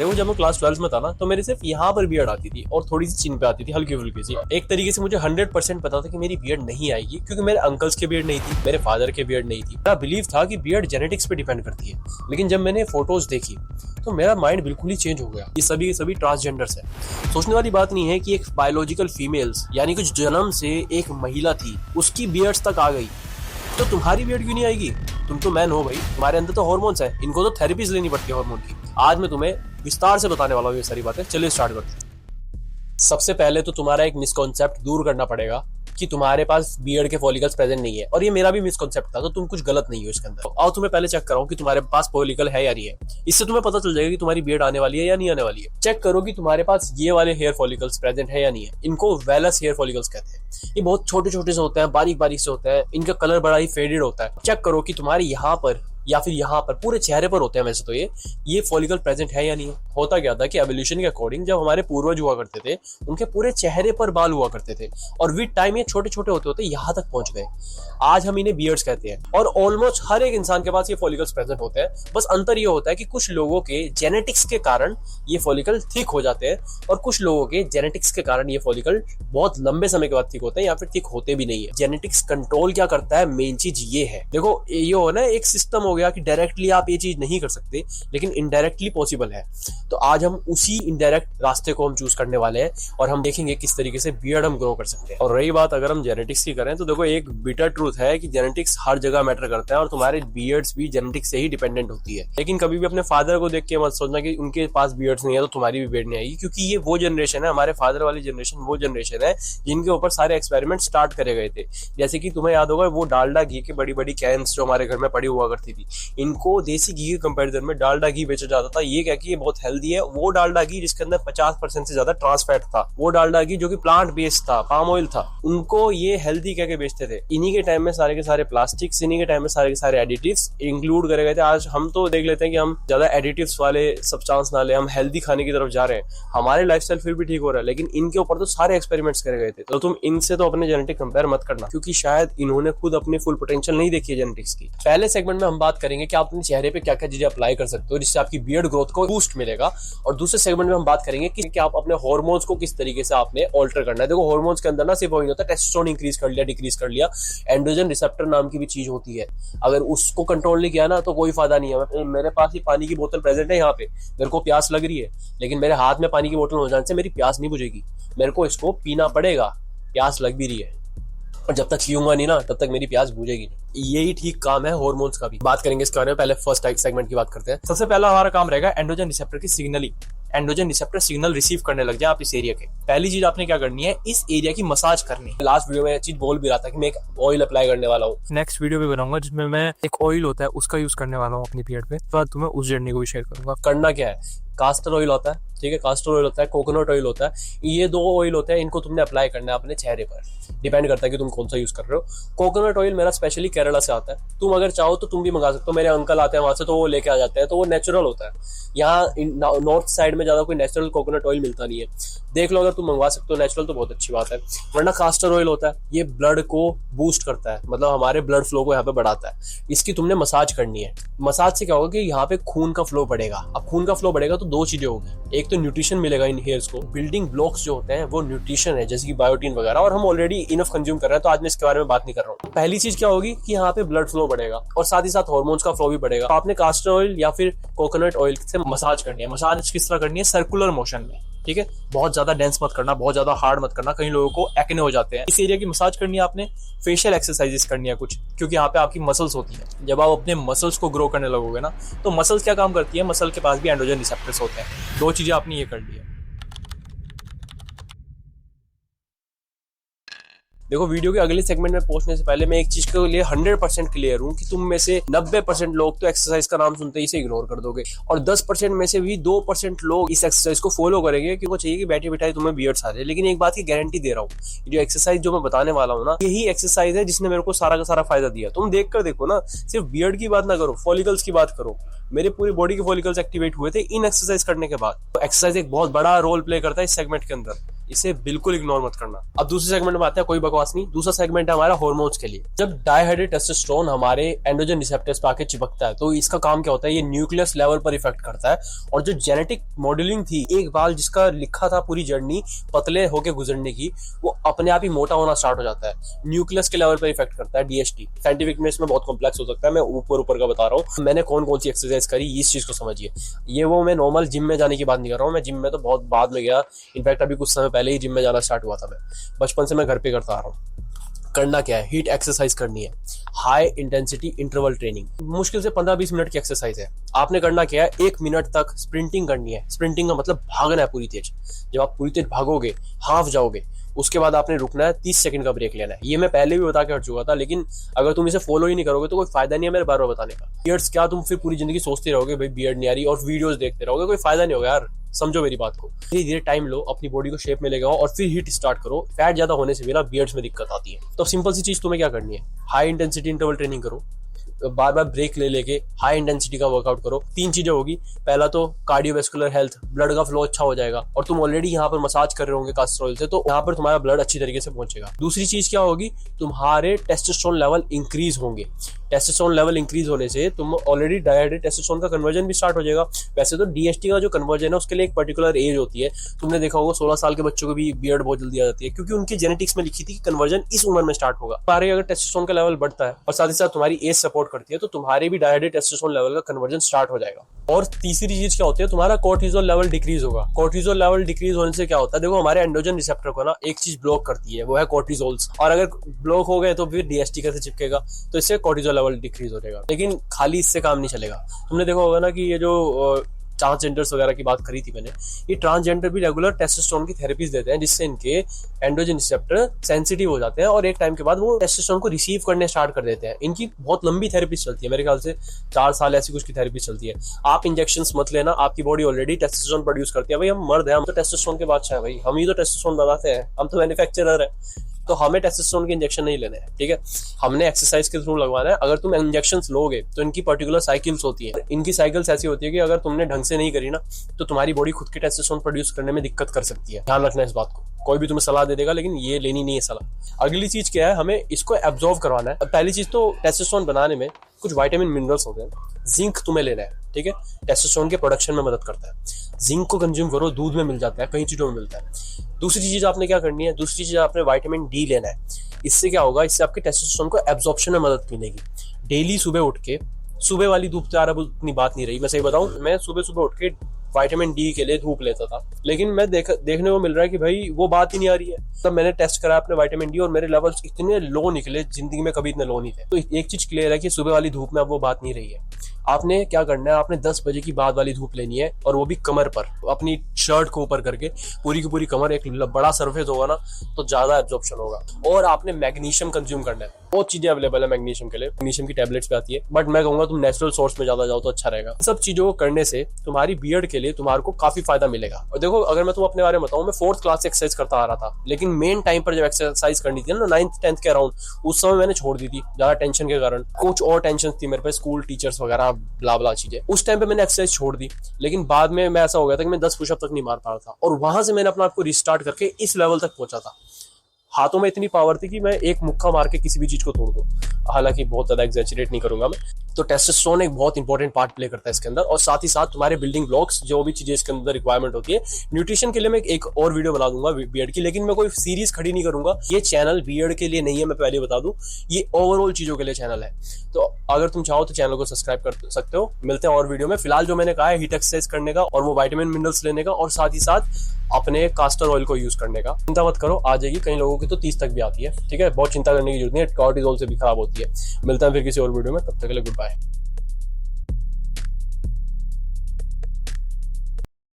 देखो जब मैं क्लास 12 में था ना, तो मेरे सिर्फ यहाँ पर बियर्ड आती थी और थोड़ी सी चिन पे आती थी, हल्की फुल्की सी। एक तरीके से मुझे 100% पता था कि मेरी बियर्ड नहीं आएगी, क्योंकि मेरे अंकल्स के बियर्ड नहीं थी, मेरे फादर के बियर्ड नहीं थी। मेरा बिलीव था कि बियर्ड जेनेटिक्स पे डिपेंड करती है। लेकिन जब मैंने फोटोज देखी तो मेरा माइंड बिल्कुल ही चेंज हो गया। ये सभी ट्रांसजेंडर्स है। सोचने वाली बात नहीं है कि एक बायोलॉजिकल फीमेल्स यानी कुछ जन्म से एक महिला थी, उसकी बियर्ड्स तक आ गई, तो तुम्हारी बियर्ड क्यों नहीं आएगी? तुम तो मैन हो भाई, तुम्हारे अंदर तो हार्मोन्स है, इनको तो थेरेपीज लेनी पड़ती है हार्मोन की। आज मैं तुम्हें विस्तार से बताने वाला हूँ ये सारी बातें। चलिए स्टार्ट करते हैं। सबसे पहले तो तुम्हारा एक मिसकॉन्सेप्ट दूर करना पड़ेगा कि तुम्हारे पास बियर्ड के फॉलिकल्स प्रेजेंट नहीं है, और ये मेरा भी मिसकॉन्सेप्ट था, तो तुम कुछ गलत नहीं हो इसके अंदर। आओ तुम्हें पहले चेक कराऊं कि तुम्हारे पास फॉलिकल है या नहीं है। इससे तुम्हें पता चल जाएगा कि तुम्हारी बियर्ड आने वाली है या नहीं आने वाली है। चेक करो कि तुम्हारे पास ये वाले हेयर फॉलिकल्स प्रेजेंट है या नहीं है। इनको वेलस हेयर फॉलिकल्स कहते हैं। ये बहुत छोटे छोटे से होते हैं, बारीक बारीक से होते हैं, इनका कलर बड़ा ही फेडेड होता है। चेक करो कि तुम्हारे यहाँ पर या फिर यहाँ पर पूरे चेहरे पर होते हैं वैसे तो ये फॉलिकल प्रेजेंट है या नहीं है। होता क्या था कि एवोल्यूशन के अकॉर्डिंग जब हमारे पूर्वज हुआ करते थे, उनके पूरे चेहरे पर बाल हुआ करते थे, और विद टाइम ये छोटे छोटे होते होते यहाँ तक पहुंच गए। आज हम इन्हें बियर्ड्स कहते हैं, और ऑलमोस्ट हर एक इंसान के पास ये फॉलिकल्स प्रेजेंट होते हैं। बस अंतर ये होता है कि कुछ लोगों के जेनेटिक्स के कारण ये फॉलिकल थिक हो जाते हैं, और कुछ लोगों के जेनेटिक्स के कारण ये फॉलिकल बहुत लंबे समय के बाद थिक होते हैं, या फिर थिक होते भी नहीं है। जेनेटिक्स कंट्रोल क्या करता है, मेन चीज ये है। देखो ये हो ना, एक सिस्टम हो गया कि डायरेक्टली आप ये चीज नहीं कर सकते, लेकिन इनडायरेक्टली पॉसिबल है। तो आज हम उसी इनडायरेक्ट रास्ते को हम चूज करने वाले हैं, और हम देखेंगे किस तरीके से बियर्ड हम ग्रो कर सकते हैं। और रही बात अगर हम जेनेटिक्स की करें, तो देखो एक बिटर ट्रूथ है कि जेनेटिक्स हर जगह मैटर करता है, और तुम्हारे बियर्ड्स भी जेनेटिक्स से ही डिपेंडेंट होती है। लेकिन कभी भी अपने फादर को देख के मत सोचना कि उनके पास बियर्ड्स नहीं है तो तुम्हारी भी बियर्ड नहीं आएगी, क्योंकि ये वो जनरेशन है, हमारे फादर वाली जनरेशन वो जनरेशन है जिनके ऊपर सारे एक्सपेरिमेंट स्टार्ट करे गए थे। जैसे कि तुम्हें याद होगा वो डालडा घी की बड़ी बड़ी कैंस जो हमारे घर में पड़ी हुआ करती थी, इनको देसी घी के कंपैरिजन में डालडा घी बेचा जाता था। ये क्या कि ये बहुत हेल्दी है। वो डालडा घी जिसके अंदर 50% से ज्यादा ट्रांस फैट था, वो डालडा घी जो कि प्लांट बेस्ड था, पाम ऑयल था, उनको ये हेल्दी कह के बेचते थे। इन्हीं के टाइम में सारे के सारे प्लास्टिक्स, इन्हीं के टाइम में सारे के सारे एडिटिव्स इंक्लूड करे गए थे। आज हम तो देख लेते हैं कि हम ज्यादा एडिटिव्स वाले सब्सटेंस ना ले, हम हेल्दी खाने की तरफ जा रहे हैं, हमारे लाइफस्टाइल फिर भी ठीक हो रहा है, लेकिन इनके ऊपर तो सारे एक्सपेरिमेंट्स करे गए थे। तो तुम इनसे तो अपने जेनेटिक कंपेयर मत करना, क्योंकि शायद इन्होंने खुद अपनी फुल पोटेंशियल नहीं देखी है जेनेटिक्स की। पहले सेगमेंट में हम बात करेंगे कि आप अपने चेहरे पे क्या क्या चीजें अप्लाई कर सकते हो जिससे आपकी बियर्ड ग्रोथ को बूस्ट मिलेगा, और दूसरे सेगमेंट में हम बात करेंगे कि आप अपने हार्मोन्स को किस तरीके से आपने ऑल्टर करना है। देखो हार्मोन्स के अंदर ना सिर्फ वही होता है टेस्टोस्टेरोन इंक्रीज कर लिया, डिक्रीज कर लिया, एंड्रोजन रिसेप्टर नाम की भी चीज होती है। अगर उसको कंट्रोल नहीं किया ना तो कोई फायदा नहीं है। मेरे पास ही पानी की बोतल प्रेजेंट है यहाँ पे, मेरे को प्यास लग रही है, लेकिन मेरे हाथ में पानी की बोतल हो जाने से मेरी प्यास नहीं बुझेगी, मेरे को इसको पीना पड़ेगा। प्यास लग भी रही है, और जब तक पीऊंगा नहीं ना तब तक मेरी प्यास बुझेगी नहीं। यही ठीक काम है हार्मोन्स का भी। बात करेंगे इसके बारे में। पहले फर्स्ट सेगमेंट की बात करते हैं। सबसे पहला हमारा काम रहेगा एंड्रोजन रिसेप्टर की signalling. Androgen receptor signal receive करने लग जाए आप इस एरिया के। पहली चीज आपने क्या करनी है, इस एरिया की मसाज करनी है। लास्ट वीडियो में चीज बोल भी रहा था कि मैं एक ऑयल अप्लाई करने वाला हूँ, नेक्स्ट वीडियो भी बनाऊंगा जिसमें मैं एक ऑयल होता है उसका यूज करने वाला हूँ अपनी बियर्ड पे, तो तुम्हें उस जर्नी को भी शेयर करूंगा। करना क्या है, कास्टर ऑयल होता है, ठीक है, कास्टर ऑयल होता है, कोकोनट ऑयल होता है, ये दो ऑयल होते हैं, इनको तुमने अप्लाई करना है अपने चेहरे पर। डिपेंड करता है कि तुम कौन सा यूज कर रहे हो। कोकोनट ऑयल मेरा स्पेशली केरला से आता है, तुम अगर चाहो तो तुम भी मंगा सकते हो। मेरे अंकल आते हैं वहां से तो वो लेके आ जाते हैं, तो वो नेचुरल होता है। यहाँ नॉर्थ साइड में ज्यादा कोई नेचुरल कोकोनट ऑयल मिलता नहीं है। देख लो अगर तुम मंगवा सकते हो नेचुरल तो बहुत अच्छी बात है, वरना कास्टर ऑयल होता है, ये ब्लड को बूस्ट करता है, मतलब हमारे ब्लड फ्लो को यहाँ पे बढ़ाता है। इसकी तुमने मसाज करनी है। मसाज से क्या होगा कि यहाँ पे खून का फ्लो बढ़ेगा। अब खून का फ्लो बढ़ेगा तो दो चीजें होगी, एक तो न्यूट्रिशन मिलेगा इन हेयर्स को। बिल्डिंग ब्लॉक्स जो होते हैं वो न्यूट्रिशन है, जैसे कि बायोटीन वगैरह, और हम ऑलरेडी इनफ कंज्यूम कर रहे हैं, तो आज मैं इसके बारे में बात नहीं कर रहा हूँ। पहली चीज क्या होगी कि यहाँ पे ब्लड फ्लो बढ़ेगा, और साथ ही साथ हार्मोन्स का फ्लो भी बढ़ेगा। तो आपने कास्टर ऑयल या फिर कोकोनट ऑयल से मसाज करनी है। मसाज किस तरह करनी है, सर्कुलर मोशन में, ठीक है। बहुत ज्यादा डेंस मत करना, बहुत ज्यादा हार्ड मत करना, कई लोगों को एक्ने हो जाते हैं। इस एरिया की मसाज करनी है आपने। फेशियल एक्सरसाइजेस करनी है कुछ, क्योंकि यहाँ पे आपकी मसल्स होती हैं। जब आप अपने मसल्स को ग्रो करने लगोगे ना, तो मसल्स क्या काम करती है, मसल के पास भी एंड्रोजन रिसेप्टर्स होते हैं। दो चीजें आपने ये कर ली है। देखो वीडियो के अगले सेगमेंट में पहुंचने से पहले मैं एक चीज के लिए 100% क्लियर हूं कि तुम में से 90% लोग तो एक्सरसाइज का नाम सुनते ही से इग्नोर कर दोगे, और 10% में से भी 2% लोग इस एक्सरसाइज को फॉलो करेंगे, क्योंकि वो चाहिए कि बैठे बैठाए तुम्हें बियर्ड्स आ जाए। लेकिन एक बात की गारंटी दे रहा हूँ, जो एक्सरसाइज जो मैं बताने वाला हूँ ना, यही एक्सरसाइज है जिसने मेरे को सारा का सारा फायदा दिया। तुम देख कर देखो ना, सिर्फ बियर्ड की बात ना करो, फॉलिकल्स की बात करो। मेरे पूरी बॉडी के फॉलिकल्स एक्टिवेट हुए थे इन एक्सरसाइज करने के बाद। तो एक्सरसाइज एक बहुत बड़ा रोल प्ले करता है इस सेगमेंट के अंदर। इसे बिल्कुल इग्नोर मत करना। अब दूसरे सेगमेंट में आते हैं, कोई बकवास नहीं। दूसरा सेगमेंट है हमारा हार्मोन्स के लिए। जब डायहाइड्रेट टेस्टोस्टेरोन हमारे एंड्रोजन रिसेप्टर्स पे आके चिपकता है तो इसका काम क्या होता है, ये न्यूक्लियस लेवल पर इफेक्ट करता है। और जो जेनेटिक मॉडलिंग थी, एक बाल जिसका लिखा था पूरी जर्नी पतले होके गुजरने की, वो अपने आप ही मोटा होना स्टार्ट हो जाता है। न्यूक्लियस के लेवल पर इफेक्ट करता है DHT। साइंटिफिक में इसमें बहुत कॉम्प्लेक्स हो सकता है, मैं ऊपर ऊपर का बता रहा हूँ। मैंने कौन कौन सी एक्सरसाइज करी इस चीज को समझिए। ये वो मैं नॉर्मल जिम में जाने की बात नहीं कर रहा हूँ, मैं जिम में तो बहुत बाद में गया। इनफैक्ट अभी कुछ समय पहले ही जिम में जाना स्टार्ट हुआ था। मैं बचपन से मैं घर पे करता आ रहा हूँ। करना क्या है, हीट एक्सरसाइज करनी है, हाई इंटेंसिटी इंटरवल ट्रेनिंग। मुश्किल से 15-20 मिनट की एक्सरसाइज है। आपने करना क्या है, 1 मिनट तक स्प्रिंटिंग करनी है। स्प्रिंटिंग का मतलब भागना है पूरी तेज। जब आप पूरी तेज भागोगे, हाफ जाओगे, उसके बाद आपने रुकना है, 30 सेकंड का ब्रेक लेना है। ये मैं पहले भी बता के हट चुका था, लेकिन अगर तुम इसे फॉलो ही नहीं करोगे तो कोई फायदा नहीं है मेरे बार बार बताने का। बियर्ड्स क्या, तुम फिर पूरी जिंदगी सोचते रहोगे भाई बियर्ड नहीं आ रही और वीडियोस देखते रहोगे, कोई फायदा नहीं होगा यार। समझो मेरी बात को, धीरे धीरे टाइम लो, अपनी बॉडी को शेप में लेके आओ और फिर हीट स्टार्ट करो। फैट ज्यादा होने से भी ना बियर्ड्स में दिक्कत आती है। तो सिंपल सी चीज तुम्हें क्या करनी है, हाई इंटेंसिटी इंटरवल ट्रेनिंग करो, बार बार ब्रेक ले लेके हाई इंटेंसिटी का वर्कआउट करो। 3 चीजें होगी। पहला तो कार्डियोवैस्कुलर हेल्थ, ब्लड का फ्लो अच्छा हो जाएगा और तुम ऑलरेडी यहाँ पर मसाज कर रहे होंगे कास्टर ऑयल से, तो यहाँ पर तुम्हारा ब्लड अच्छी तरीके से पहुंचेगा। दूसरी चीज क्या होगी, तुम्हारे टेस्टोस्टेरोन लेवल इंक्रीज होंगे। टेस्टोस्टेरोन लेवल इंक्रीज होने से तुम ऑलरेडी डायहाइड्रेट टेस्टोस्टेरोन का कन्वर्जन भी स्टार्ट हो जाएगा। वैसे तो DHT का जो कन्वर्जन है उसके लिए एक पर्टिकुलर एज होती है। तुमने देखा होगा 16 साल के बच्चों को भी बियर्ड बहुत जल्दी आ जाती है, क्योंकि उनकी जेनेटिक्स में लिखी थी कि कन्वर्जन इस उम्र में स्टार्ट होगा। तुम्हारे अगर टेस्टोस्टेरोन का लेवल बढ़ता है और साथ ही साथ तुम्हारी एज सपोर्ट करती है तो तुम्हारे भी डायहाइड्रेट टेस्टोस्टेरोन लेवल का कन्वर्जन स्टार्ट हो जाएगा। और तीसरी चीज क्या होती है, तुम्हारा कोर्टिसोल लेवल डिक्रीज होगा। कोर्टिसोल लेवल डिक्रीज होने से क्या होता है, देखो हमारे एंड्रोजन रिसेप्टर को ना एक चीज ब्लॉक करती है, वो है कोर्टिसोल्स। और अगर ब्लॉक हो गए तो फिर DHT कैसे चिपकेगा, तो इससे कोर्टिसोल लेवल डिक्रीज हो जाएगा। लेकिन खाली इससे काम नहीं चलेगा। तुमने देखा होगा ना कि ये जो ट्रांसजेंडर्स वगैरह की बात करी थी मैंने, ये ट्रांसजेंडर भी रेगुलर टेस्टोस्टेरोन की थेरेपीज देते हैं, जिससे इनके एंड्रोजन रिसेप्टर सेंसिटिव हो जाते हैं और एक टाइम के बाद वो टेस्टोस्टेरोन को रिसीव करने स्टार्ट कर देते हैं। इनकी बहुत लंबी थेरेपीज चलती है, मेरे ख्याल से 4 साल ऐसी कुछ की थेरेपीज चलती है। आप इंजेक्शंस मत लेना, आपकी बॉडी ऑलरेडी टेस्टोस्टेरोन प्रोड्यूस करती है। भाई हम मर्द हैं, हम तो टेस्टोस्टेरोन के बादशाह है भाई, हम ही तो टेस्टोस्टेरोन बनाते हैं, हम तो मैन्युफैक्चरर है। तो हमें टेस्टोस्टेरोन के इंजेक्शन नहीं लेने हैं, ठीक है। हमने एक्सरसाइज के थ्रू लगवाना है। अगर तुम इंजेक्शंस लोगे तो इनकी पर्टिकुलर साइकिल्स होती है। इनकी साइकिल्स ऐसी होती है कि अगर तुमने ढंग से नहीं करी ना तो तुम्हारी बॉडी खुद के टेस्टोस्टेरोन प्रोड्यूस करने में दिक्कत कर सकती है। ध्यान रखना इस बात को। कोई भी तुम्हें सलाह दे देगा, लेकिन ये लेनी नहीं है सलाह। अगली चीज क्या है, हमें इसको एब्जॉर्व करवाना है। पहली चीज तो टेस्टोस्टेरोन बनाने में कुछ विटामिन मिनरल्स होते हैं। जिंक तुम्हें लेना है, ठीक है, टेस्टोस्टेरोन के प्रोडक्शन में मदद करता है। जिंक को कंज्यूम करो, दूध में मिल जाता है, कई चीजों में मिलता है। दूसरी चीज आपने क्या करनी है, दूसरी चीज आपने विटामिन D लेना है। इससे क्या होगा, इससे आपके टेस्टोस्टेरोन को एब्जॉर्प्शन में मदद मिलेगी। डेली सुबह उठ के, सुबह वाली धूप तो यार अब उतनी बात नहीं रही, मैं सही बताऊं, मैं सुबह सुबह उठ के विटामिन D के लिए धूप लेता था, लेकिन मैं देखने को मिल रहा है कि भाई वो बात ही नहीं आ रही है। तब मैंने टेस्ट करा अपने विटामिन D और मेरे लेवल्स इतने लो निकले, जिंदगी में कभी इतने लो नहीं थे। तो एक चीज क्लियर है कि सुबह वाली धूप में अब वो बात नहीं रही है। आपने क्या करना है, आपने 10 बजे की बाद वाली धूप लेनी है और वो भी कमर पर, अपनी शर्ट को ऊपर करके पूरी की पूरी कमर, एक बड़ा सरफेस होगा ना तो ज्यादा एब्जॉर्प्शन होगा। और आपने मैग्नीशियम कंज्यूम करना है। बहुत चीजें अवेलेबल है मैग्नीशियम के लिए, मैग्नीशियम की टैबलेट्स पे आती है, बट मैं कहूंगा तुम नेचुरल सोर्स में ज्यादा जाओ तो अच्छा रहेगा। सब चीजों को करने से तुम्हारी बियर्ड के लिए तुम्हारे को काफी फायदा मिलेगा। और देखो, अगर मैं तुम अपने बारे में बताऊं, मैं 4th क्लास से एक्सरसाइज करता आ रहा था, लेकिन मेन टाइम पर जब एक्सरसाइज करनी थी ना 9th 10th के अराउंड, उस समय मैंने छोड़ दी थी ज्यादा टेंशन के कारण। कुछ और टेंशन थी मेरे पे, स्कूल टीचर्स वगैरह ब्ला ब्ला चीजें, उस टाइम पे मैंने एक्सरसाइज छोड़ दी। लेकिन बाद में मैं ऐसा हो गया था कि मैं 10 पुशअप तक नहीं मार पा रहा था, और वहां से मैंने अपने आप को रिस्टार्ट करके इस लेवल तक पहुंचा था। हाथों में इतनी पावर थी कि मैं एक मुक्का मार के किसी भी चीज को तोड़ दूं। हालांकि बहुत ज्यादा एग्जैजरेट नहीं करूंगा मैं। तो टेस्टोस्टेरोन एक बहुत इंपॉर्टेंट पार्ट प्ले करता है इसके अंदर, और साथ ही साथ तुम्हारे बिल्डिंग ब्लॉक्स, जो भी चीजें इसके अंदर रिक्वायरमेंट होती है। न्यूट्रिशन के लिए मैं एक और वीडियो बना दूंगा बियर्ड की, लेकिन मैं कोई सीरीज खड़ी नहीं करूंगा। ये चैनल बियर्ड के लिए नहीं है, मैं पहले बता दूं, ये ओवरऑल चीजों के लिए चैनल है। तो अगर तुम चाहो तो चैनल को सब्सक्राइब कर सकते हो। मिलते हैं और वीडियो में। फिलहाल जो मैंने कहा है, हीट एक्सरसाइज करने का और वो विटामिन मिनरल्स लेने का, और साथ ही साथ अपने कास्टर ऑयल को यूज करने का। चिंता मत करो, आ जाएगी। कई लोगों की तो 30 तक भी आती है, ठीक है, बहुत चिंता करने की जरूरत नहीं है, कॉर्टिसोल से भी खराब होती है। मिलते हैं फिर किसी और वीडियो में, तब तक के लिए गुड बाय।